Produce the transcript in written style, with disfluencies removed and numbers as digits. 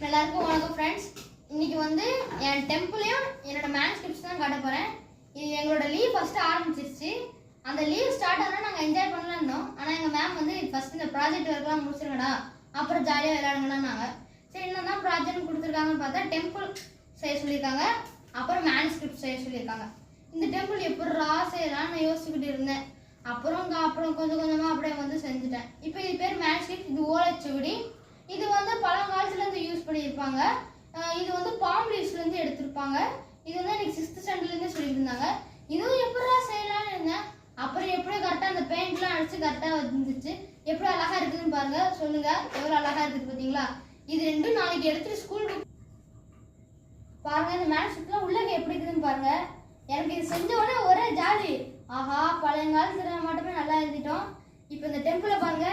எல்லாருக்கும் வணக்கம் ஃப்ரெண்ட்ஸ். இன்னைக்கு வந்து என் டெம்பிளையும் என்னோட மேனுஸ்கிரிப்ட்ஸ் தான் காட்ட போகிறேன். இது எங்களோட லீவ் ஃபஸ்ட்டு ஆரம்பிச்சிருச்சு. அந்த லீவ் ஸ்டார்ட் ஆனால் நாங்கள் என்ஜாய் பண்ணலாம் இருந்தோம். ஆனால் எங்கள் மேம் வந்து ஃபஸ்ட் இந்த ப்ராஜெக்ட் ஒர்க்லாம் முடிச்சிருங்கடா, அப்புறம் ஜாலியாக விளையாடுங்கன்னாங்க. சரி, என்ன தான் ப்ராஜெக்ட் கொடுத்துருக்காங்கன்னு பார்த்தா டெம்பிள் செய்ய சொல்லியிருக்காங்க, அப்புறம் மேனுஸ்கிரிப்ட் செய்ய சொல்லியிருக்காங்க. இந்த டெம்பிள் எப்படிரா செய்யலாம்னு யோசிச்சுக்கிட்டு இருந்தேன். அப்புறம் கொஞ்சம் கொஞ்சமாக அப்படியே வந்து செஞ்சுட்டேன். இப்போ இது பேர் மேனுஸ்கிரிப்ட். இது ஓலைச்சுவடி. இது வந்து பழங்காலத்துலேருந்து யூஸ் பண்ணியிருப்பாங்க. இது வந்து பாம் லீவ்ஸ்லேருந்து எடுத்திருப்பாங்க. இது வந்து எனக்கு 6th ஸ்டாண்டர்ட்லேருந்து சொல்லிட்டு இருந்தாங்க. இதுவும் எப்படா செய்யலாம்னு இருந்தேன். அப்புறம் எப்படியோ கரெக்டாக அந்த பெயிண்ட்லாம் அடிச்சு கரெக்டாக வந்துச்சு. எப்படி அழகாக இருக்குதுன்னு பாருங்க, சொல்லுங்க எவ்வளோ அழகாக இருக்குது பார்த்தீங்களா? இது ரெண்டும் நாளைக்கு எடுத்துட்டு ஸ்கூல் பாருங்க. இந்த மேனுஸ்கிரிப்ட்லாம் உள்ளே எப்படி இருக்குதுன்னு பாருங்க. எனக்கு இது செஞ்ச உடனே ஒரே ஜாலி. ஆஹா, பழையங்காலத்துல மட்டுமே நல்லா எழுதிட்டோம். இப்போ இந்த டெம்பிளை பாருங்க.